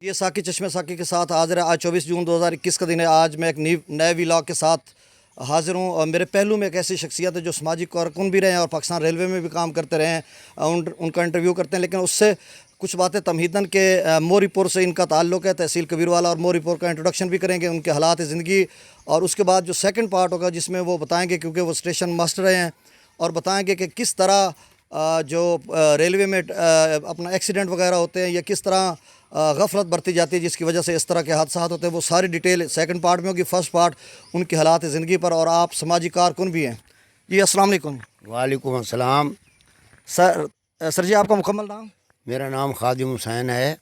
یہ ساکی چشمہ ساکی کے ساتھ حاضر ہے. آج 24 جون 2021 کا دن ہے. آج میں ایک نئے ولاگ کے ساتھ حاضر ہوں اور میرے پہلو میں ایک ایسی شخصیت ہے جو سماجی کارکن بھی رہے ہیں اور پاکستان ریلوے میں بھی کام کرتے رہے ہیں. ان کا انٹرویو کرتے ہیں, لیکن اس سے کچھ باتیں تمہیداً کے موری پور سے ان کا تعلق ہے. تحصیل کبیر والا اور موری پور کا انٹروڈکشن بھی کریں گے, ان کے حالات زندگی, اور اس کے بعد جو سیکنڈ پارٹ ہوگا جس میں وہ بتائیں گے, کیونکہ وہ اسٹیشن ماسٹر رہے ہیں, اور بتائیں گے کہ کس طرح جو ریلوے میں اپنا ایکسیڈنٹ وغیرہ ہوتے ہیں یا کس طرح غفلت برتی جاتی ہے جس کی وجہ سے اس طرح کے حادثات ہوتے ہیں. وہ ساری ڈیٹیل سیکنڈ پارٹ میں ہوگی. فرسٹ پارٹ ان کے حالات زندگی پر, اور آپ سماجی کارکن بھی ہیں. جی السلام علیکم. وعلیکم السلام. سر جی آپ کا مکمل نام؟ میرا نام خادم حسین ہے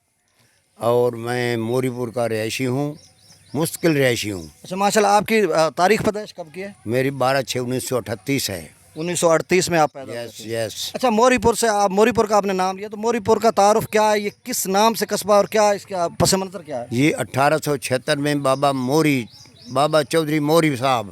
اور میں موری پور کا رہائشی ہوں, مستقل رہائشی ہوں. اچھا ماشاء اللہ. آپ کی تاریخ پیدائش کب کی ہے؟ میری 12/6/1938 ہے. 1938 میں آپ پیدا ہوئے یس تھے. یس. اچھا موری پور سے آپ, موری پور کا آپ نے نام لیا, تو موری پور کا تعارف کیا ہے؟ یہ کس نام سے قصبہ اور کیا اس کا پس منظر کیا ہے؟ یہ 1876 میں بابا چودھری موری صاحب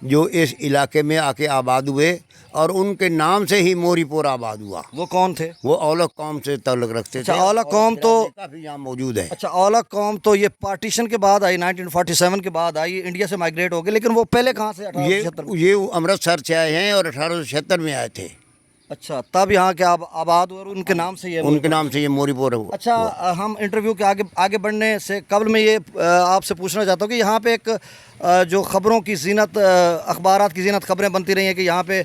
جو اس علاقے میں آ کے آباد ہوئے, اور ان کے نام سے ہی موری پور آباد ہوا. وہ کون تھے؟ وہ اولک قوم سے تعلق رکھتے تھے. اچھا اولک قوم تو کافی یہاں موجود ہے. اچھا اولک قوم تو یہ پارٹیشن کے بعد آئی, 1947 کے بعد آئی, انڈیا سے مائگریٹ ہو گئی, لیکن وہ پہلے کہاں سے؟ 1876 میں. یہ امرتسر سے آئے ہیں اور 1876 میں آئے تھے. اچھا تب یہاں کے آباد ہوئے اور ان کے نام سے یہ ان کے نام سے یہ موری پور ہوا. اچھا ہم انٹرویو کے آگے بڑھنے سے قبل میں یہ آپ سے پوچھنا چاہتا ہوں کہ یہاں پہ ایک جو خبروں کی زینت, اخبارات کی زینت خبریں بنتی رہی ہیں کہ یہاں پہ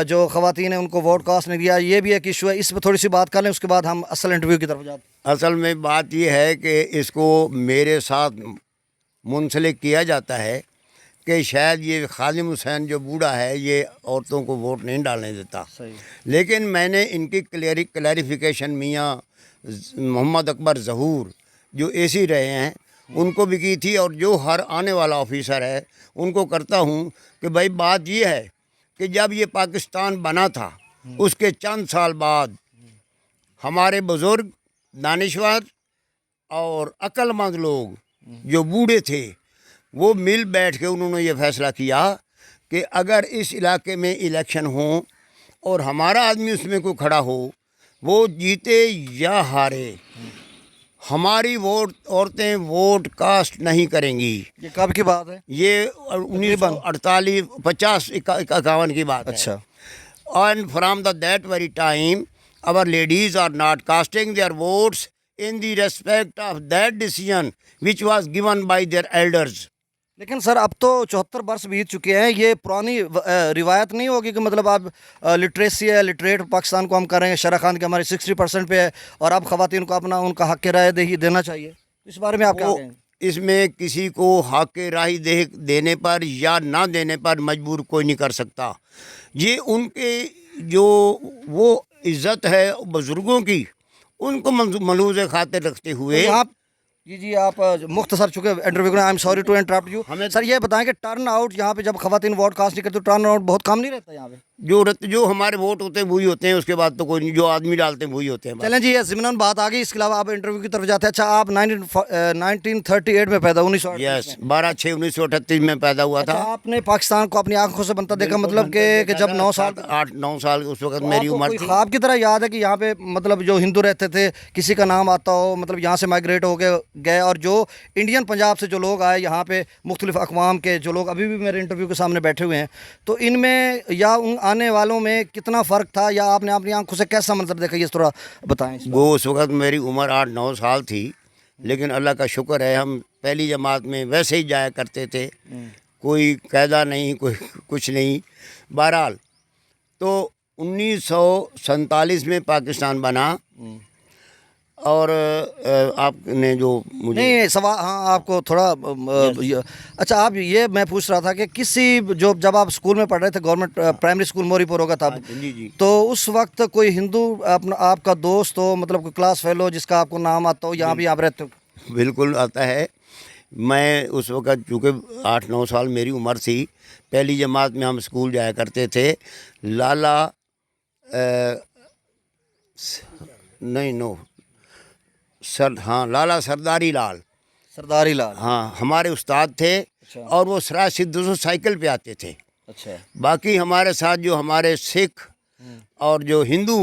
جو خواتین ہیں ان کو ووٹ کاسٹ نہیں دیا, یہ بھی ایک ایشو ہے. اس پہ تھوڑی سی بات کر لیں, اس کے بعد ہم اصل انٹرویو کی طرف جاتے ہیں. اصل میں بات یہ ہے کہ اس کو میرے ساتھ منسلک کیا جاتا ہے کہ شاید یہ خادم حسین جو بوڑھا ہے یہ عورتوں کو ووٹ نہیں ڈالنے دیتا. لیکن میں نے ان کی کلیریفیکیشن میاں محمد اکبر ظہور جو اے سی رہے ہیں ان کو بھی کی تھی, اور جو ہر آنے والا آفیسر ہے ان کو کرتا ہوں کہ بھائی بات یہ ہے کہ جب یہ پاکستان بنا تھا اس کے چند سال بعد ہمارے بزرگ, دانشور اور عقل مند لوگ جو بوڑھے تھے وہ مل بیٹھ کے انہوں نے یہ فیصلہ کیا کہ اگر اس علاقے میں الیکشن ہوں اور ہمارا آدمی اس میں کوئی کھڑا ہو, وہ جیتے یا ہارے, ہماری عورتیں ووٹ کاسٹ نہیں کریں گی. یہ کب کی بات ہے؟ یہ 1948 50 51 کی بات ہے. اچھا. And from that very time, our ladies are not casting their votes in the respect of that decision which was given by their elders. لیکن سر اب تو 74 برس بیت چکے ہیں, یہ پرانی روایت نہیں ہوگی کہ مطلب اب لٹریسی ہے, لٹریٹ پاکستان کو ہم کر رہے ہیں, شرح خان کے ہمارے 60% پہ ہے, اور اب خواتین کو اپنا ان کا حق رائے دہی دینا چاہیے. اس بارے میں آپ کیا کہیں گے؟ اس میں کسی کو حق رائے دینے پر یا نہ دینے پر مجبور کوئی نہیں کر سکتا. یہ ان کے جو وہ عزت ہے بزرگوں کی, ان کو ملحوظ خاطر رکھتے ہوئے. جی آپ مختصر چکے انٹرویو کریں. I am sorry to interrupt you. Sir یہ بتائیں کہ ٹرن آؤٹ یہاں پہ جب خواتین ووٹ کاسٹ نہیں کرتے تو ٹرن آؤٹ بہت کم نہیں رہتا یہاں پہ؟ جو ہمارے ووٹ ہوتے ہیں وہی ہوتے ہیں, اس کے بعد تو کوئی نہیں, جو آدمی ڈالتے ہیں وہی ہوتے ہیں. چلیں جی, یہ ضمناً بات آ گئی. اس کے علاوہ آپ انٹرویو کی طرف جاتے ہیں. اچھا آپ 1938 میں پیدا, 1938 یس 12/6/1938 میں پیدا ہوا تھا. آپ نے پاکستان کو اپنی آنکھوں سے بنتا دیکھا, مطلب کہ جب 9 سال اس وقت میری عمر تھی. خواب کی طرح یاد ہے کہ یہاں پہ مطلب جو ہندو رہتے تھے کسی کا نام آتا ہو, مطلب یہاں سے مائگریٹ ہو گئے, اور جو انڈین پنجاب سے جو لوگ آئے یہاں پہ, مختلف اقوام کے جو لوگ ابھی بھی میرے انٹرویو کے سامنے بیٹھے ہوئے ہیں, تو ان میں یا ان آنے والوں میں کتنا فرق تھا, یا آپ نے اپنی آنکھوں سے کیسا منظر دیکھا, یہ تھوڑا بتائیں. وہ اس وقت میری عمر 8-9 سال تھی, لیکن اللہ کا شکر ہے ہم پہلی جماعت میں ویسے ہی جایا کرتے تھے, کوئی قاعدہ نہیں, کوئی کچھ نہیں. بہرحال تو 1947 میں پاکستان بنا, اور آپ نے جو مجھے نہیں سوال, ہاں آپ کو تھوڑا اچھا آپ یہ میں پوچھ رہا تھا کہ کسی جب آپ اسکول میں پڑھ رہے تھے, گورنمنٹ پرائمری اسکول موری پور ہوگا تب, جی تو اس وقت کوئی ہندو آپ کا دوست ہو, مطلب کوئی کلاس فیلو جس کا آپ کو نام آتا ہو, یہاں بھی آپ رہتے ہو؟ بالکل آتا ہے. میں اس وقت چونکہ 8-9 سال میری عمر تھی, پہلی جماعت میں ہم اسکول جایا کرتے تھے. لالا سرداری لال ہاں ہمارے استاد تھے. اور وہ سراج سدھو سائیکل پہ آتے تھے. اچھا. باقی ہمارے ساتھ جو ہمارے سکھ اور جو ہندو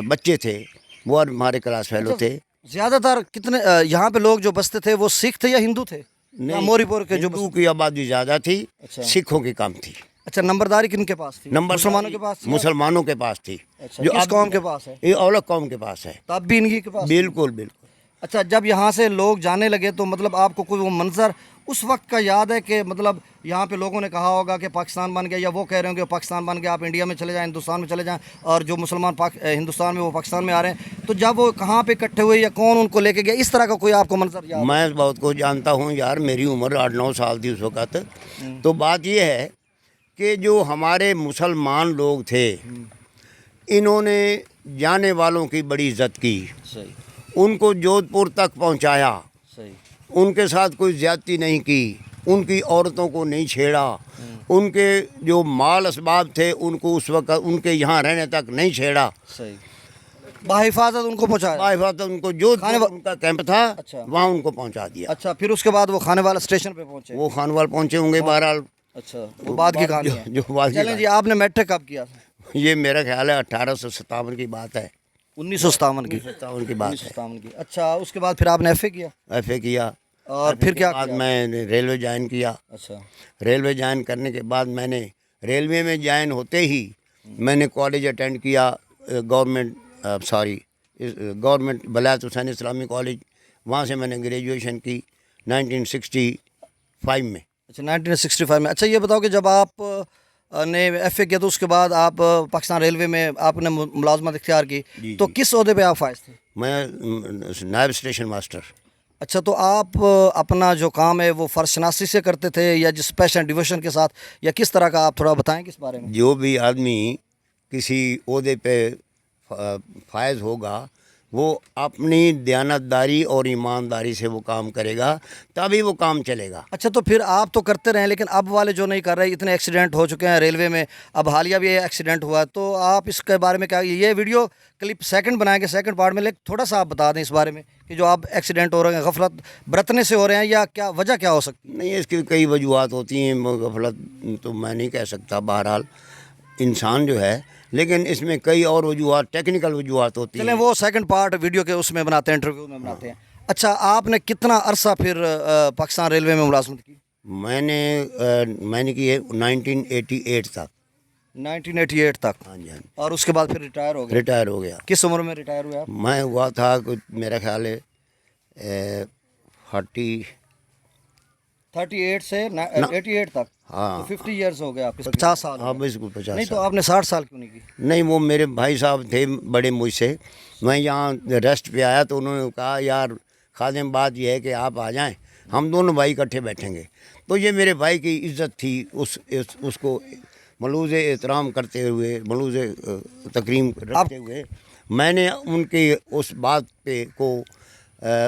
بچے تھے وہ ہمارے کلاس فیلو تھے. زیادہ تر کتنے یہاں پہ لوگ جو بستے تھے وہ سکھ تھے یا ہندو تھے؟ یا موری پور کے جو ہندو کی آبادی زیادہ تھی، اچھا۔ سکھوں کی کم تھی۔ اچھا، نمبرداری کن کے پاس تھی؟ نمبر مسلمانوں کے پاس تھی؟ مسلمانوں کے پاس تھی، اچھا، کس قوم کے پاس ہے؟ یہ اولک قوم کے پاس ہے۔ تب بھی انہی کے پاس تھی؟ بالکل بالکل۔ اچھا، جب یہاں سے لوگ جانے لگے تو مطلب آپ کو کوئی وہ منظر اس وقت کا یاد ہے کہ مطلب یہاں پہ لوگوں نے کہا ہوگا کہ پاکستان بن گیا، یا وہ کہہ رہے ہوں کہ پاکستان بن گیا، آپ انڈیا میں چلے جائیں، ہندوستان میں چلے جائیں، اور جو مسلمان ہندوستان میں وہ پاکستان میں آ رہے ہیں، تو جب وہ کہاں پہ اکٹھے ہوئے یا کون ان کو لے کے گیا، اس طرح کا کوئی آپ کو منظر یاد ہے؟ میں بہت کچھ جانتا ہوں یار، میری عمر 8-9 سال تھی اس وقت۔ تو بات یہ ہے کہ جو ہمارے مسلمان لوگ تھے انہوں نے جانے والوں کی بڑی عزت کی، صحیح، ان کو جودھ پور تک پہنچایا، صحیح، ان کے ساتھ کوئی زیادتی نہیں کی، ان کی عورتوں کو نہیں چھیڑا، ان کے جو مال اسباب تھے ان کو اس وقت ان کے یہاں رہنے تک نہیں چھیڑا، صحیح، بحفاظت ان کو پہنچایا۔ باحفاظت ان کو جو ان کا کیمپ تھا اچھا۔ وہاں ان کو پہنچا دیا۔ اچھا، پھر اس کے بعد وہ کھانے والا اسٹیشن پہ پہنچے؟ وہ خانوال پہنچے ہوں گے بہرحال، اچھا، وہ بعد کی کہانی ہے۔ جو بعد کی چلیں جی، آپ نے میٹرک کب کیا تھا؟ یہ میرا خیال ہے 1857 کی بات ہے، 1957 کی؟ 57 کی بات ہے۔ 1957 کی۔ اچھا، اس کے بعد پھر آپ نے ایف اے کیا؟ ایف اے کیا، اور پھر کیا بعد کیا؟ میں نے ریلوے جوائن کیا۔ اچھا، ریلوے جوائن کرنے کے بعد میں نے ریلوے میں جوائن ہوتے ہی میں نے کالج اٹینڈ کیا، گورنمنٹ بلایت حسین اسلامی کالج، وہاں سے میں نے گریجویشن کی 1965 میں۔ اچھا، 1965 میں۔ اچھا، یہ بتاؤ کہ جب آپ نے ایف اے کیا تو اس کے بعد آپ پاکستان ریلوے میں آپ نے ملازمت اختیار کی، تو کس عہدے پہ آپ فائز تھے؟ میں نائب اسٹیشن ماسٹر۔ اچھا، تو آپ اپنا جو کام ہے وہ فرض شناسی سے کرتے تھے یا جس پیشن ڈیویژن کے ساتھ، یا کس طرح کا؟ آپ تھوڑا بتائیں کس بارے میں۔ جو بھی آدمی کسی عہدے پہ فائز ہوگا وہ اپنی دیانتداری اور ایمانداری سے وہ کام کرے گا، تبھی وہ کام چلے گا۔ اچھا، تو پھر آپ تو کرتے رہے لیکن اب والے جو نہیں کر رہے، اتنے ایکسیڈنٹ ہو چکے ہیں ریلوے میں، اب حالیہ بھی ایکسیڈنٹ ہوا ہے، تو آپ اس کے بارے میں کیا؟ یہ ویڈیو کلپ سیکنڈ بنائیں گے، سیکنڈ پارٹ میں، لیکن تھوڑا سا آپ بتا دیں اس بارے میں کہ جو آپ ایکسیڈنٹ ہو رہے ہیں غفلت برتنے سے ہو رہے ہیں، یا کیا وجہ کیا ہو سکتی ہے؟ نہیں، اس کی کئی وجوہات ہوتی ہیں، غفلت تو میں نہیں کہہ سکتا، بہرحال انسان جو ہے، لیکن اس میں کئی اور وجوہات، ٹیکنیکل وجوہات ہوتی ہیں۔ چلیں وہ سیکنڈ پارٹ ویڈیو کے اس میں بناتے ہیں، انٹرویو میں بناتے ہیں۔ اچھا، آپ نے کتنا عرصہ پھر پاکستان ریلوے میں ملازمت کی؟ میں نے کی ہے 1988 تک۔ 1988 تک؟ ہاں جی، ہاں جی۔ اور اس کے بعد پھر ریٹائر ہو گئے؟ ریٹائر ہو گیا۔ کس عمر میں ریٹائر ہوئے آپ؟ میں ہوا تھا میرا خیال ہے 38 سے 88 تک؟ ہاں، 50 ایئرس ہو گیا آپ کے، 50 سال ہو ہاں گئے۔ بالکل 50 نہیں تو سال۔ آپ نے 60 سال کیوں نہیں کی؟ نہیں، وہ میرے بھائی صاحب تھے بڑے مجھ سے، میں یہاں ریسٹ پہ آیا تو انہوں نے کہا یار خادم بات یہ ہے کہ آپ آ جائیں، ہم دونوں بھائی اکٹھے بیٹھیں گے۔ تو یہ میرے بھائی کی عزت تھی، اس کو ملوز احترام کرتے ہوئے، ملوز تکریم رکھتے ہوئے میں نے ان کی اس بات پہ کو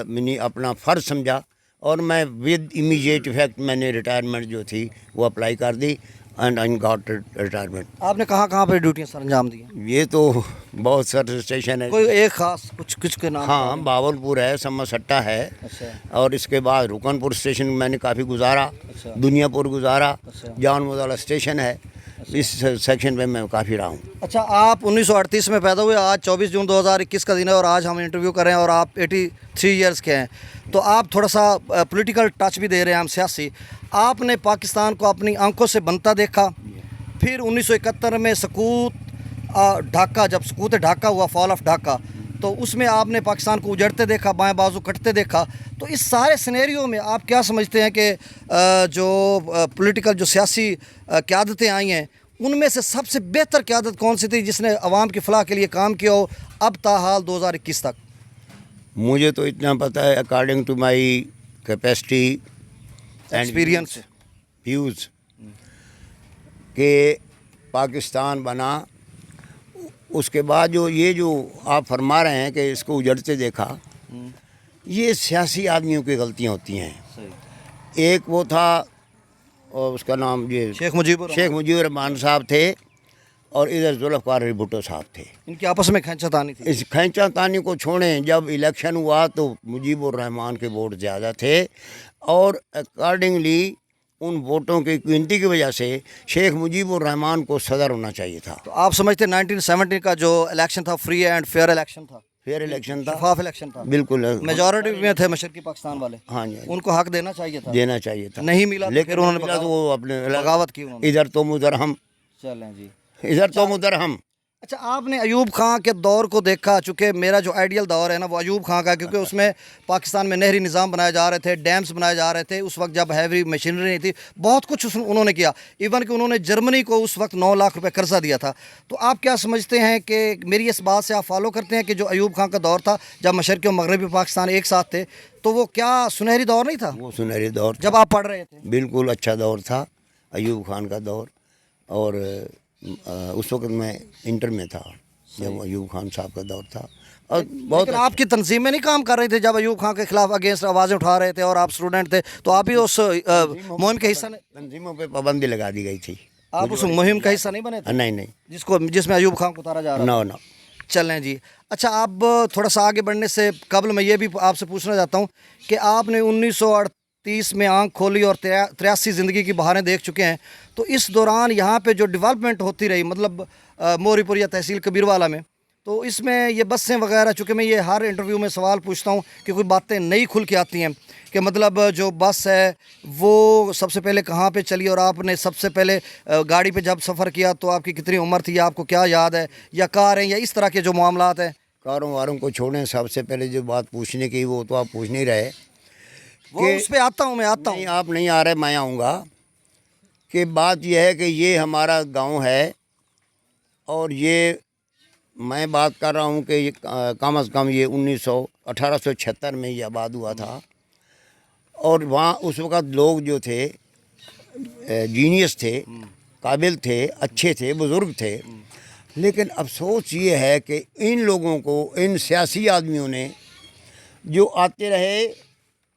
میں نے اپنا فرض سمجھا، اور میں ود امیجیٹ افیکٹ میں نے ریٹائرمنٹ جو تھی وہ اپلائی کر دی، اینڈ آئی گاٹ ریٹائرمنٹ۔ آپ نے کہاں پہ ڈیوٹیاں سر انجام دی ہیں؟ یہ تو بہت سارے اسٹیشن ہے۔ کوئی ایک خاص کچھ کے نام؟ ہاں، باولپور ہے، سما سٹا ہے، اچھا، اور اس کے بعد رکن پور اسٹیشن میں نے کافی گزارا، اچھا، دنیا پور گزارا، اچھا، جان موزالہ اسٹیشن ہے، اس سیکشن پہ میں کافی رہا ہوں۔ اچھا، آپ 1938 میں پیدا ہوئے، آج 24 جون 2021 کا دن ہے، اور آج ہم انٹرویو کر رہے ہیں، اور آپ 83 ایئرس کے ہیں، تو آپ تھوڑا سا پولیٹیکل ٹچ بھی دے رہے ہیں ہم، سیاسی۔ آپ نے پاکستان کو اپنی آنکھوں سے بنتا دیکھا، پھر 1971 میں سقوط ڈھاکہ، جب سقوط ڈھاکہ ہوا، فال آف ڈھاکہ، تو اس میں آپ نے پاکستان کو اجڑتے دیکھا، بائیں بازو کٹتے دیکھا، تو اس سارے سینیریو میں آپ کیا سمجھتے ہیں کہ جو پولیٹیکل جو سیاسی قیادتیں آئی ہیں ان میں سے سب سے بہتر قیادت کون سی تھی جس نے عوام کی فلاح کے لیے کام کیا ہو اب تاحال 2021 تک؟ مجھے تو اتنا پتہ ہے، according to my capacity experience, views, کہ پاکستان بنا اس کے بعد جو آپ فرما رہے ہیں کہ اس کو اجڑتے دیکھا، یہ سیاسی آدمیوں کی غلطیاں ہوتی ہیں۔ ایک وہ تھا، اور اس کا نام یہ شیخ مجیب الرحمان صاحب تھے، اور ادھر ذوالفقار علی بھٹو صاحب تھے۔ ان کی آپس میں کھینچا تانی تھی۔ اس کھینچا تانی کو چھوڑیں، جب الیکشن ہوا تو مجیب الرحمان کے ووٹ زیادہ تھے، اور اکارڈنگلی ان ووٹوں کی گنتی کی وجہ سے شیخ مجیب الرحمان کو صدر ہونا چاہیے تھا۔ تو آپ سمجھتے 1970 کا جو الیکشن تھا فری اینڈ فیئر الیکشن تھا؟ فیئر الیکشن تھا, شفاف الیکشن تھا, بالکل میجورٹی میں تھے مشرقی پاکستان والے, ہاں جی, ان کو حق دینا چاہیے تھا, دینا چاہیے تھا, نہیں ملا تو لیکن پھر انہوں نے ملا تو وہ اپنے بغاوت کی انہوں نے. ادھر تم ادھر ہم, چلیں جی. ادھر تم ادھر ہم. اچھا, آپ نے ایوب خان کے دور کو دیکھا, چونکہ میرا جو آئیڈیل دور ہے نا وہ ایوب خان کا, کیونکہ اس میں پاکستان میں نہری نظام بنائے جا رہے تھے, ڈیمز بنائے جا رہے تھے, اس وقت جب ہیوی مشینری نہیں تھی, بہت کچھ انہوں نے کیا, ایون کہ انہوں نے جرمنی کو اس وقت 9 لاکھ روپے قرضہ دیا تھا. تو آپ کیا سمجھتے ہیں کہ میری اس بات سے آپ فالو کرتے ہیں کہ جو ایوب خان کا دور تھا جب مشرقی و مغربی پاکستان ایک ساتھ تھے, تو وہ کیا سنہری دور نہیں تھا وہ سنہری دور جب آپ پڑھ رہے تھے؟ بالکل اچھا دور تھا ایوب خان کا دور. اور اس وقت میں انٹر میں تھا جب ایوب خان صاحب کا دور تھا. اور بہت لیکن آپ کی تنظیمیں نہیں کام کر رہی تھی جب ایوب خان کے خلاف اگینسٹ آوازیں اٹھا رہے تھے اور آپ اسٹوڈنٹ تھے, تو آپ بھی اس مہم کا حصہ نہیں, تنظیموں پہ پابندی لگا دی گئی تھی. آپ اس مہم کا حصہ نہیں بنے تھے نہیں نہیں, جس میں ایوب خان کو اتارا جا رہا تھا؟ نو. چلیں جی. اچھا, آپ تھوڑا سا آگے بڑھنے سے قبل میں یہ بھی آپ سے پوچھنا چاہتا ہوں کہ آپ نے 1938 میں آنکھ کھولی اور 83 زندگی کی بہاریں دیکھ چکے ہیں, تو اس دوران یہاں پہ جو ڈیولپمنٹ ہوتی رہی, مطلب موری پور یا تحصیل کبیروالا میں, تو اس میں یہ بسیں وغیرہ, چونکہ میں یہ ہر انٹرویو میں سوال پوچھتا ہوں کہ کوئی باتیں نئی کھل کے آتی ہیں کہ مطلب جو بس ہے وہ سب سے پہلے کہاں پہ چلی, اور آپ نے سب سے پہلے گاڑی پہ جب سفر کیا تو آپ کی کتنی عمر تھی, آپ کو کیا یاد ہے, یا کار ہیں یا اس طرح کے جو معاملات ہیں؟ کاروں واروں کو چھوڑیں, سب سے پہلے جو بات پوچھنے کی وہ تو آپ پوچھ نہیں رہے. وہ اس پہ آتا ہوں, میں آتا ہوں. نہیں, آپ نہیں آ رہے, میں آؤں گا. کہ بات یہ ہے کہ یہ ہمارا گاؤں ہے, اور یہ میں بات کر رہا ہوں کہ یہ کم از کم یہ 1876 میں یہ آباد ہوا تھا. اور وہاں اس وقت لوگ جو تھے جینیس تھے, قابل تھے, اچھے تھے, بزرگ تھے. لیکن افسوس یہ ہے کہ ان لوگوں کو, ان سیاسی آدمیوں نے جو آتے رہے,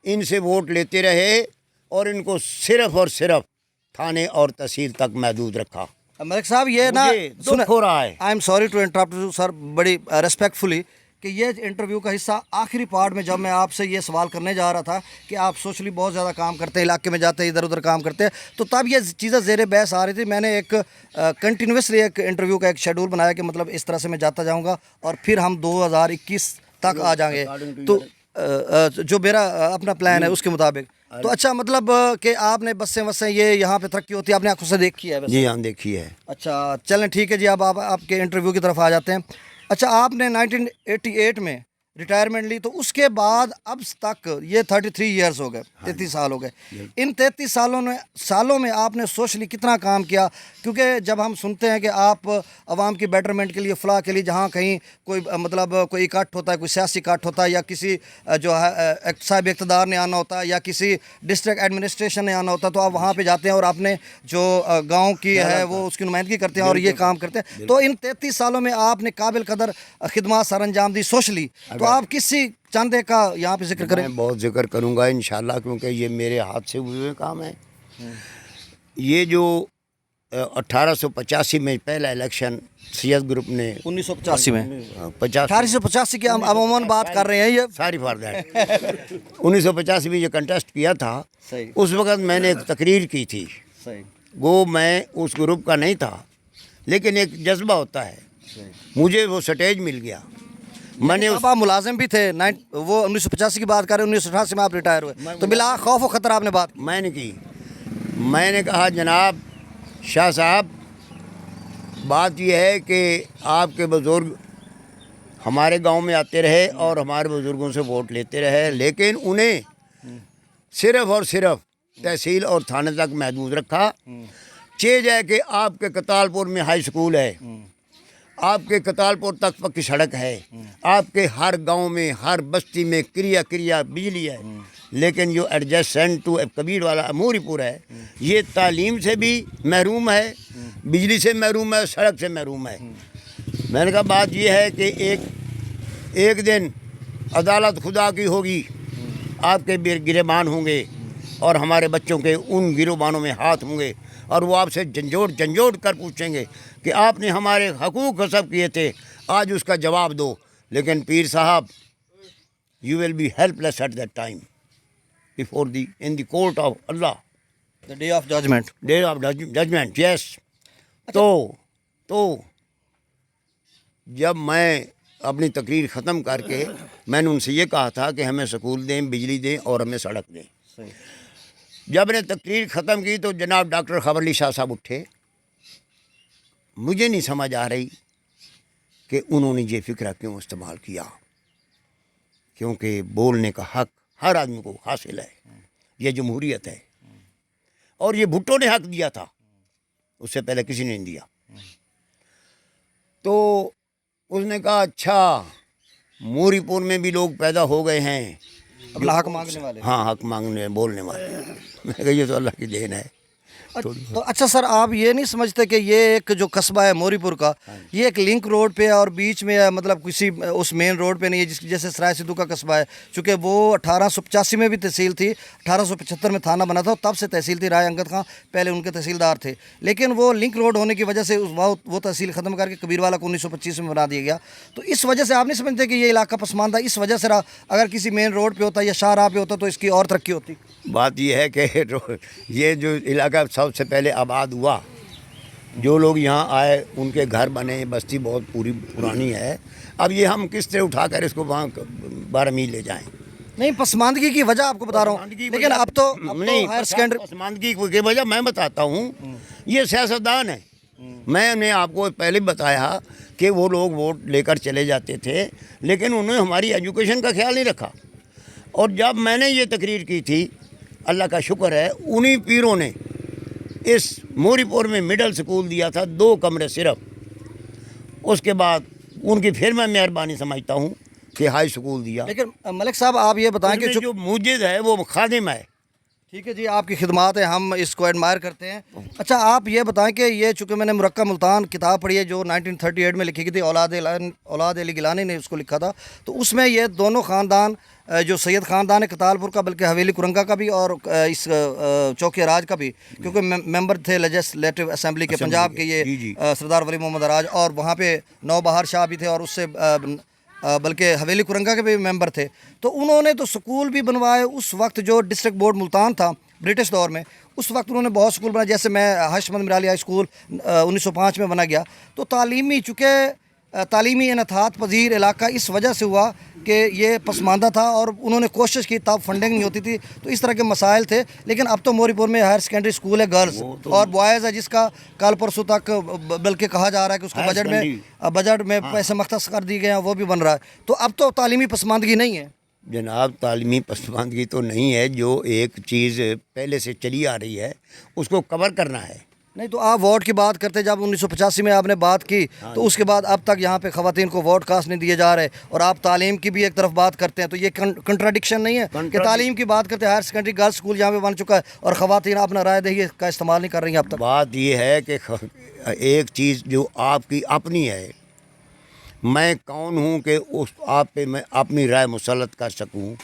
ان سے ووٹ لیتے رہے, اور ان کو صرف اور صرف تھانے اور تحصیل تک محدود رکھا. ملک صاحب, یہ نا دکھ ہو رہا ہے. I am sorry to interrupt you sir, بڑی ریسپیکٹفلی, کہ یہ انٹرویو کا حصہ آخری پارٹ میں جب میں آپ سے یہ سوال کرنے جا رہا تھا کہ آپ سوشلی بہت زیادہ کام کرتے ہیں, علاقے میں جاتے ہیں, ادھر ادھر کام کرتے ہیں, تو تب یہ چیزیں زیر بحث آ رہی تھی. میں نے ایک کنٹینیوسلی ایک انٹرویو کا ایک شیڈول بنایا کہ مطلب اس طرح سے میں جاتا جاؤں گا اور پھر ہم 2021 تک آ جائیں گے, تو جو میرا اپنا پلان ہے اس کے مطابق. تو اچھا, مطلب کہ آپ نے بسیں وسیں یہ یہاں پہ ترقی ہوتی ہے آپ نے آنکھوں سے دیکھی ہے؟ جی ہاں, دیکھی ہے. اچھا چلیں ٹھیک ہے جی, اب آپ کے انٹرویو کی طرف آ جاتے ہیں. اچھا, آپ نے 1988 میں ریٹائرمنٹ لی, تو اس کے بعد اب تک یہ 33 ایئرز ہو گئے, 33 سال ہو گئے. ان 33 سالوں میں آپ نے سوشلی کتنا کام کیا؟ کیونکہ جب ہم سنتے ہیں کہ آپ عوام کی بیٹرمنٹ کے لیے, فلاح کے لیے, جہاں کہیں کوئی مطلب کوئی اکٹھ ہوتا ہے, کوئی سیاسی اکٹھ ہوتا ہے, یا کسی جو ہے صاحب اقتدار نے آنا ہوتا ہے, یا کسی ڈسٹرکٹ ایڈمنسٹریشن نے آنا ہوتا ہے, تو آپ وہاں پہ جاتے ہیں اور آپ نے جو گاؤں کی ہے وہ اس کی نمائندگی کرتے ہیں اور یہ کام کرتے ہیں. تو ان 33 سالوں میں آپ نے قابل قدر خدمات سر انجام دی سوشلی, تو آپ کسی چاندے کا یہاں پہ ذکر کریں؟ میں بہت ذکر کروں گا انشاءاللہ, کیونکہ یہ میرے ہاتھ سے ہوئے کام ہے. یہ جو 1885 میں پہلا الیکشن سیاست گروپ نے 1985 میں 1885 کی ہم عموماً بات کر رہے ہیں, یہ ساری فار دیٹ 1985 میں جو کنٹیسٹ کیا تھا, صحیح, اس وقت میں نے ایک تقریر کی تھی. صحیح, وہ میں اس گروپ کا نہیں تھا, لیکن ایک جذبہ ہوتا ہے, مجھے وہ سٹیج مل گیا. میں نے اب آپ ملازم بھی تھے, وہ 1985 کی بات کر رہے ہیں, 1988 میں آپ ریٹائر ہوئے, تو بلا خوف و خطر آپ نے بات میں نے کی. میں نے کہا جناب شاہ صاحب, بات یہ ہے کہ آپ کے بزرگ ہمارے گاؤں میں آتے رہے اور ہمارے بزرگوں سے ووٹ لیتے رہے, لیکن انہیں صرف اور صرف تحصیل اور تھانے تک محدود رکھا. چیز ہے کہ آپ کے کتال پور میں ہائی اسکول ہے, آپ کے کتال پور تک پکی سڑک ہے, آپ کے ہر گاؤں میں, ہر بستی میں کریا بجلی ہے, لیکن جو ایڈجسٹنٹ ٹو کبیر والا موری پور ہے, یہ تعلیم سے بھی محروم ہے, بجلی سے محروم ہے, سڑک سے محروم ہے. میں نے کہا بات یہ ہے کہ ایک دن عدالت خدا کی ہوگی, آپ کے گریبان ہوں گے اور ہمارے بچوں کے ان گریبانوں میں ہاتھ ہوں گے, اور وہ آپ سے جھنجھوڑ کر پوچھیں گے کہ آپ نے ہمارے حقوق غصب کیے تھے, آج اس کا جواب دو. لیکن پیر صاحب, you will be helpless at that time before in the court of اللہ, day of judgment, day of judgment, yes. تو جب میں اپنی تقریر ختم کر کے میں نے ان سے یہ کہا تھا کہ ہمیں سکول دیں، بجلی دیں اور ہمیں سڑک دیں. جب نے تقریر ختم کی تو جناب ڈاکٹر خبر علی شاہ صاحب اٹھے. مجھے نہیں سمجھ آ رہی کہ انہوں نے یہ فکرہ کیوں استعمال کیا، کیونکہ بولنے کا حق ہر آدمی کو حاصل ہے، یہ جمہوریت ہے. اور یہ بھٹو نے حق دیا تھا، اس سے پہلے کسی نے نہیں دیا. تو اس نے کہا اچھا موری پور میں بھی لوگ پیدا ہو گئے ہیں اپنا حق مانگنے والے. ہاں حق مانگنے بولنے والے. میں کہا یہ تو اللہ کی دین ہے. تو اچھا سر، آپ یہ نہیں سمجھتے کہ یہ ایک جو قصبہ ہے موری پور کا، یہ ایک لنک روڈ پہ ہے اور بیچ میں ہے، مطلب کسی اس مین روڈ پہ نہیں ہے، جیسے سرائے سدھو کا قصبہ ہے، چونکہ وہ 1885 میں بھی تحصیل تھی، 1875 میں تھانہ بنا تھا، تب سے تحصیل تھی. رائے انگد خان پہلے ان کے تحصیلدار تھے، لیکن وہ لنک روڈ ہونے کی وجہ سے وہ تحصیل ختم کر کے کبیروالا کو 1925 میں بنا دیا گیا. تو اس وجہ سے آپ نہیں سمجھتے کہ یہ علاقہ پسماندہ اس وجہ سے رہا؟ اگر کسی مین روڈ پہ ہوتا یا شاہراہ پہ ہوتا تو اس کی اور ترقی ہوتی. بات یہ ہے کہ یہ جو علاقہ سب سے پہلے آباد ہوا، جو لوگ یہاں آئے ان کے گھر بنے، بستی بہت پرانی ہے. اب یہ ہم کس طرح اٹھا کر اس کو وہاں 12 میل لے جائیں؟ نہیں، پسماندگی کی وجہ آپ کو بتا رہا ہوں، لیکن اب تو نہیں، ہائر سیکنڈری پسماندگی کی وجہ میں بتاتا ہوں. یہ سیاستدان ہے. میں نے آپ کو پہلے بتایا کہ وہ لوگ ووٹ لے کر چلے جاتے تھے، لیکن انہوں نے ہماری ایجوکیشن کا خیال نہیں رکھا. اور جب میں نے یہ تقریر کی تھی، اللہ کا شکر ہے انہی پیروں نے اس موری پور میں مڈل سکول دیا تھا، 2 کمرے صرف. اس کے بعد ان کی پھر میں مہربانی سمجھتا ہوں کہ ہائی سکول دیا. لیکن ملک صاحب آپ یہ بتائیں کہ جو موجد ہے وہ خادم ہے. ٹھیک ہے جی، آپ کی خدمات ہیں، ہم اس کو ایڈمائر کرتے ہیں. اچھا آپ یہ بتائیں کہ یہ چونکہ میں نے مرکب ملتان کتاب پڑھی ہے جو 1938 میں لکھی گئی تھی، اولاد علی گیلانی نے اس کو لکھا تھا. تو اس میں یہ دونوں خاندان، جو سید خاندان ہے کتالپور کا، بلکہ حویلی کرنگا کا بھی اور اس چوکی راج کا بھی، کیونکہ ممبر تھے لیجسلیٹو اسمبلی کے پنجاب کے یہ سردار ولی محمد راج، اور وہاں پہ نو بہار شاہ بھی تھے اور اس سے بلکہ حویلی کرنگا کے بھی ممبر تھے. تو انہوں نے تو سکول بھی بنوائے. اس وقت جو ڈسٹرکٹ بورڈ ملتان تھا برٹش دور میں، اس وقت انہوں نے بہت سکول بنائے، جیسے میں حشمت مرالی ہائی اسکول 1905 میں بنا گیا. تو تعلیمی انعطاف پذیر علاقہ اس وجہ سے ہوا کہ یہ پسماندہ تھا اور انہوں نے کوشش کی، تب فنڈنگ نہیں ہوتی تھی، تو اس طرح کے مسائل تھے. لیکن اب تو موری پور میں ہائر سیکنڈری اسکول ہے گرلز اور بوائز ہے، جس کا کل پرسوں تک بلکہ کہا جا رہا ہے کہ اس کو بجٹ میں پیسے مختص کر دی گئے ہیں، وہ بھی بن رہا ہے. تو اب تو تعلیمی پسماندگی نہیں ہے جناب. تعلیمی پسماندگی تو نہیں ہے، جو ایک چیز پہلے سے چلی آ رہی ہے اس کو کور کرنا ہے. نہیں تو آپ ووٹ کی بات کرتے، جب 1985 میں آپ نے بات کی تو اس کے بعد اب تک یہاں پہ خواتین کو ووٹ کاسٹ نہیں دیے جا رہے، اور آپ تعلیم کی بھی ایک طرف بات کرتے ہیں. تو یہ کنٹراڈکشن نہیں ہے کہ تعلیم کی بات کرتے ہیں، ہائر سیکنڈری گرلز اسکول یہاں پہ بن چکا ہے اور خواتین اپنا رائے دہی کا استعمال نہیں کر رہی ہیں اب تک. بات یہ ہے کہ ایک چیز جو آپ کی اپنی ہے، میں کون ہوں کہ آپ پہ میں اپنی رائے مسلط کر سکوں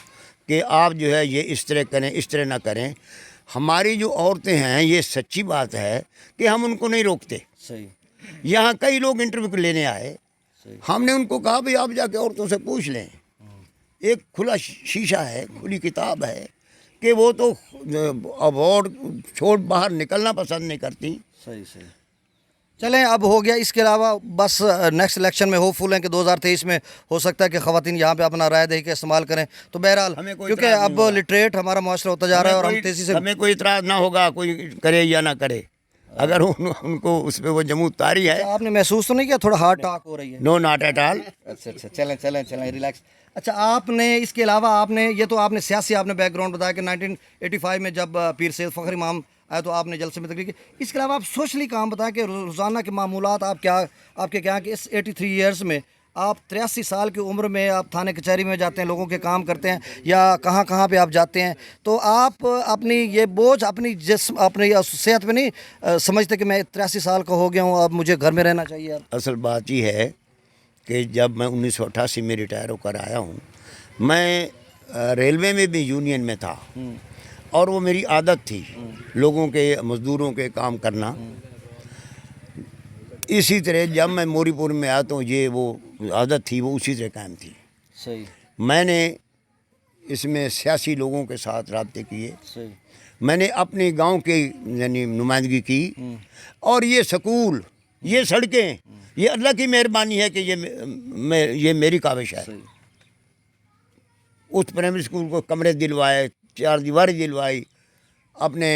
کہ آپ جو ہے یہ اس طرح کریں، اس طرح نہ کریں. ہماری جو عورتیں ہیں، یہ سچی بات ہے کہ ہم ان کو نہیں روکتے. صحیح. یہاں کئی لوگ انٹرویو لینے آئے، ہم نے ان کو کہا بھائی آپ جا کے عورتوں سے پوچھ لیں. ایک کھلا شیشہ ہے، کھلی کتاب ہے کہ وہ تو اوارڈ چھوڑ باہر نکلنا پسند نہیں کرتی. صحیح. چلیں اب ہو گیا. اس کے علاوہ بس نیکسٹ الیکشن میں ہوپ فل ہیں کہ 2023 میں ہو سکتا ہے کہ خواتین یہاں پہ اپنا رائے دہی کا استعمال کریں. تو بہرحال کیونکہ اب لٹریٹ ہمارا معاشرہ ہوتا جا رہا ہے اور ہم تیزی سے، ہمیں کوئی اعتراض نہ ہوگا، کوئی کرے یا نہ کرے. اگر ان کو اس پہ وہ جمود طاری ہے. آپ نے محسوس تو نہیں کیا تھوڑا ہارڈ ٹاک ہو رہی ہے؟ نو ناٹ ایٹ آل. اچھا چلیں ریلیکس. اچھا آپ نے اس کے علاوہ آپ نے یہ تو آپ نے سیاسی آپ نے بیک گراؤنڈ بتایا کہ 1985 میں جب پیر سید فخر امام آئے تو آپ نے جلسے میں تقریر کی. اس کے علاوہ آپ سوشلی کام بتائیں کہ روزانہ کے معمولات آپ کے کیا کہ اس 83 ایئرس میں آپ 83 سال کی عمر میں آپ تھانے کچہری میں جاتے ہیں، لوگوں کے کام کرتے ہیں یا کہاں پہ آپ جاتے ہیں، تو آپ اپنی یہ بوجھ اپنی جسم اپنی صحت پہ نہیں سمجھتے کہ میں 83 سال کا ہو گیا ہوں، اب مجھے گھر میں رہنا چاہیے؟ اصل بات یہ ہے کہ جب میں 1988 میں ریٹائر ہو کر آیا ہوں، میں ریلوے میں بھی یونین میں تھا اور وہ میری عادت تھی لوگوں کے مزدوروں کے کام کرنا. اسی طرح جب میں موری پور میں آیا تو یہ وہ عادت تھی، وہ اسی طرح قائم تھی. صحیح. میں نے اس میں سیاسی لوگوں کے ساتھ رابطے کیے. صحیح. میں نے اپنے گاؤں کی یعنی نمائندگی کی. اور یہ سکول یہ سڑکیں یہ اللہ کی مہربانی ہے کہ یہ میری کاوش ہے. اس پرائمری اسکول کو کمرے دلوائے, 4 دیواری دلوائی, اپنے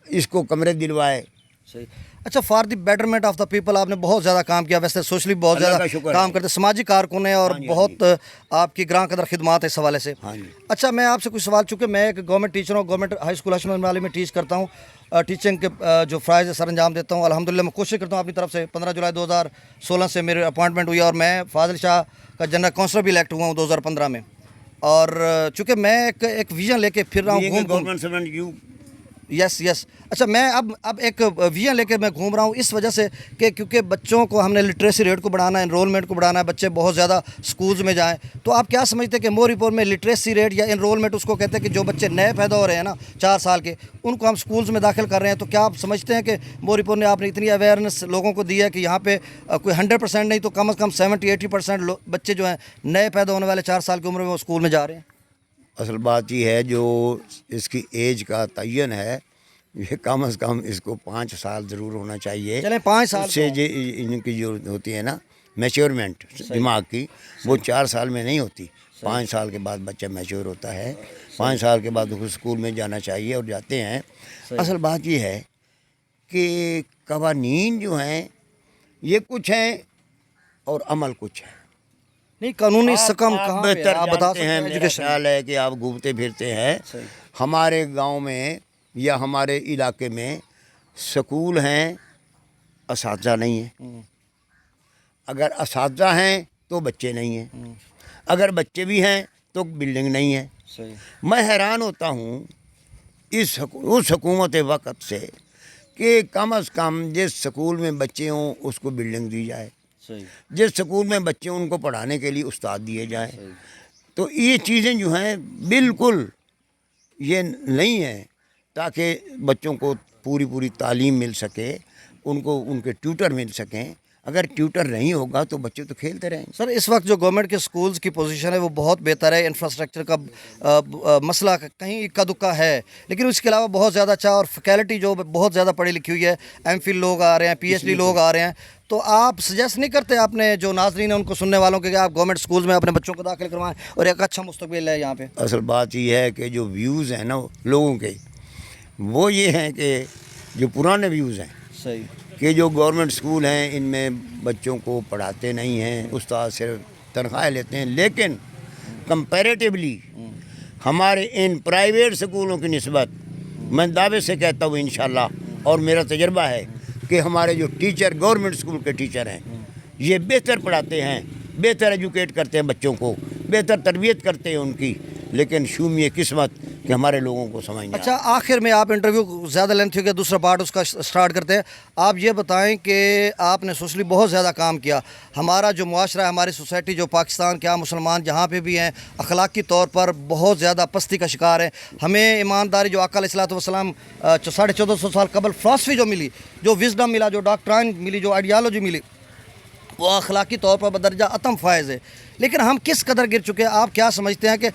اس کو کمرے دلوائے. صحیح. اچھا, for the betterment of the people آپ نے بہت زیادہ کام کیا, ویسے سوشلی بہت اللہ کا زیادہ شکر کام ہے. کرتے, سماجی کارکن ہیں اور ہاں جی, بہت آپ کی گراں قدر خدمات ہے اس حوالے سے. ہاں جی. اچھا, میں آپ سے کچھ سوال, چونکہ میں ایک گورنمنٹ ٹیچر ہوں, گورنمنٹ ہائی اسکول ہاشم علی میں ٹیچ کرتا ہوں, ٹیچنگ کے جو فرائض سر انجام دیتا ہوں. الحمدللہ میں کوشش کرتا ہوں اپنی طرف سے. 15 جولائی 2016 سے میری اپوائنٹمنٹ ہوئی اور میں فاضل شاہ کا جنرل کونسلر بھی الیکٹ ہوا ہوں 2015 میں. اور چونکہ میں ایک ویژن لے کے پھر رہا ہوں گورنمنٹ سرونٹ یو. یس. اچھا, میں اب ایک ویژن لے کے میں گھوم رہا ہوں اس وجہ سے کہ کیونکہ بچوں کو ہم نے لٹریسی ریٹ کو بڑھانا ہے, انرولمنٹ کو بڑھانا ہے, بچے بہت زیادہ سکولز میں جائیں. تو آپ کیا سمجھتے ہیں کہ مور رپورٹ میں لٹریسی ریٹ یا انرولمنٹ اس کو کہتے ہیں کہ جو بچے نئے پیدا ہو رہے ہیں نا 4 سال کے, ان کو ہم سکولز میں داخل کر رہے ہیں, تو کیا آپ سمجھتے ہیں کہ مور رپورٹ نے آپ نے اتنی اویئرنیس لوگوں کو دی ہے کہ یہاں پہ کوئی 100% نہیں تو کم از کم 70-80% بچے جو ہیں نئے پیدا ہونے والے 4 سال کی عمر میں وہ اسکول میں جا رہے ہیں؟ اصل بات یہ ہے جو اس کی ایج کا تعین ہے, یہ کم از کم اس کو 5 سال ضرور ہونا چاہیے. چلیں 5 سال اس سے ان کی جو ہوتی ہے نا میچورمنٹ دماغ کی, وہ 4 سال میں نہیں ہوتی. 5 سال کے بعد بچہ میچور ہوتا ہے. 5 سال کے بعد اس کو اسکول میں جانا چاہیے اور جاتے ہیں. اصل بات یہ ہے کہ قوانین جو ہیں یہ کچھ ہیں اور عمل کچھ ہے. نہیں, قانونی سکم کہاں پہ بہتر آپ بتا جانتے ہیں. سکتے میرا ہیں؟ خیال ہے کہ آپ گھومتے پھرتے ہیں ہمارے گاؤں میں یا ہمارے علاقے میں سکول ہیں, اساتذہ نہیں ہیں. اگر اساتذہ ہیں تو بچے نہیں ہیں, اگر بچے بھی ہیں تو بلڈنگ نہیں ہے. میں حیران ہوتا ہوں اس حکومت وقت سے کہ کم از کم جس سکول میں بچے ہوں اس کو بلڈنگ دی جائے, جس سکول میں بچے ان کو پڑھانے کے لیے استاد دیے جائیں. تو یہ چیزیں جو ہیں بالکل یہ نہیں ہیں تاکہ بچوں کو پوری تعلیم مل سکے, ان کو ان کے ٹیوٹر مل سکیں. اگر ٹیوٹر نہیں ہوگا تو بچے تو کھیلتے رہیں گے. سر, اس وقت جو گورنمنٹ کے سکولز کی پوزیشن ہے وہ بہت بہتر ہے. انفراسٹرکچر کا مسئلہ کہیں اکا دکا ہے, لیکن اس کے علاوہ بہت زیادہ اچھا, اور فیکلٹی جو بہت زیادہ پڑھی لکھی ہوئی ہے, ایم فل لوگ آ رہے ہیں, پی ایچ ڈی لوگ آ رہے ہیں. تو آپ سجیسٹ نہیں کرتے اپنے جو ناظرین ہیں ان کو سننے والوں کے کہ آپ گورنمنٹ سکولز میں اپنے بچوں کو داخل کروائیں اور ایک اچھا مستقبل ہے یہاں پہ؟ اصل بات یہ ہے کہ جو ویوز ہیں نا لوگوں کے, وہ یہ ہیں کہ جو پرانے ویوز ہیں صحیح کہ جو گورنمنٹ سکول ہیں ان میں بچوں کو پڑھاتے نہیں ہیں, استاد صرف تنخواہیں لیتے ہیں. لیکن کمپیریٹیولی ہمارے ان پرائیویٹ سکولوں کی نسبت میں دعوے سے کہتا ہوں انشاءاللہ, اور میرا تجربہ ہے کہ ہمارے جو ٹیچر گورنمنٹ سکول کے ٹیچر ہیں یہ بہتر پڑھاتے ہیں, بہتر ایجوکیٹ کرتے ہیں بچوں کو, بہتر تربیت کرتے ہیں ان کی. لیکن شومی قسمت کہ ہمارے لوگوں کو سمجھ نہیں. اچھا, آخر میں آپ انٹرویو زیادہ لینتھ ہو گیا, دوسرا پارٹ اس کا سٹارٹ کرتے ہیں. آپ یہ بتائیں کہ آپ نے سوشلی بہت زیادہ کام کیا. ہمارا جو معاشرہ ہے, ہماری سوسائٹی جو پاکستان کیا مسلمان جہاں پہ بھی ہیں, اخلاقی طور پر بہت زیادہ پستی کا شکار ہے. ہمیں ایمانداری جو آقا علیہ السلام 1450 سال قبل فلاسفی جو ملی, جو وزڈم ملا, جو ڈاکٹرائن ملی, جو آئیڈیالوجی ملی, وہ اخلاقی طور پر بدرجہ عتم فائز ہے. لیکن ہم کس قدر گر چکے ہیں؟ آپ کیا سمجھتے ہیں کہ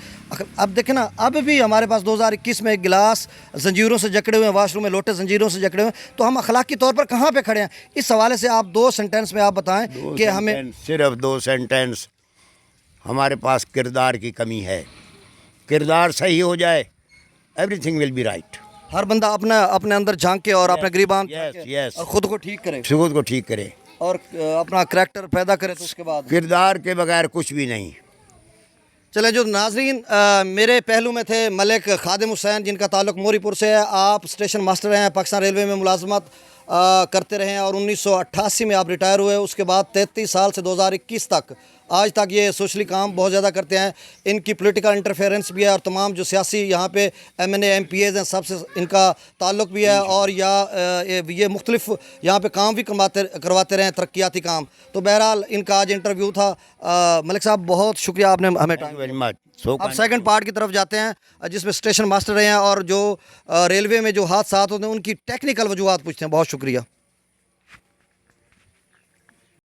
اب دیکھیں نا, اب بھی ہمارے پاس 2021 میں ایک گلاس زنجیروں سے جکڑے ہوئے ہیں, واش روم میں لوٹے زنجیروں سے جکڑے ہوئے ہیں, تو ہم اخلاقی طور پر کہاں پہ کھڑے ہیں؟ اس حوالے سے آپ 2 سینٹنس میں آپ بتائیں کہ ہمیں. صرف 2 سینٹنس. ہمارے پاس کردار کی کمی ہے. کردار صحیح ہو جائے everything will be right. ہر بندہ اپنے اندر جھانک کے اور اپنے گریبان اور خود کو ٹھیک کرے, خود کو ٹھیک کرے اور اپنا کریکٹر پیدا کرے, تو اس کے بعد کردار کے بغیر کچھ بھی نہیں. چلیں جو ناظرین, میرے پہلو میں تھے ملک خادم حسین جن کا تعلق موری پور سے ہے. آپ اسٹیشن ماسٹر ہیں, پاکستان ریلوے میں ملازمت کرتے رہے ہیں اور 1988 میں آپ ریٹائر ہوئے. اس کے بعد 33 سال سے 2021 تک آج تک یہ سوشلی کام بہت زیادہ کرتے ہیں. ان کی پولیٹیکل انٹرفیئرنس بھی ہے اور تمام جو سیاسی یہاں پہ M N A M P A's ہیں سب سے ان کا تعلق بھی ہے, اور یہ مختلف یہاں پہ کام بھی کرواتے رہے ہیں, ترقیاتی کام. تو بہرحال ان کا آج انٹرویو تھا. ملک صاحب بہت شکریہ, آپ نے ہمیں ٹائم. Very much. اب سیکنڈ پارٹ کی طرف جاتے ہیں جس میں اسٹیشن ماسٹر رہے ہیں اور جو ریلوے میں جو حادثات ہوتے ہیں ان کی ٹیکنیکل وجوہات پوچھتے ہیں. بہت شکریہ.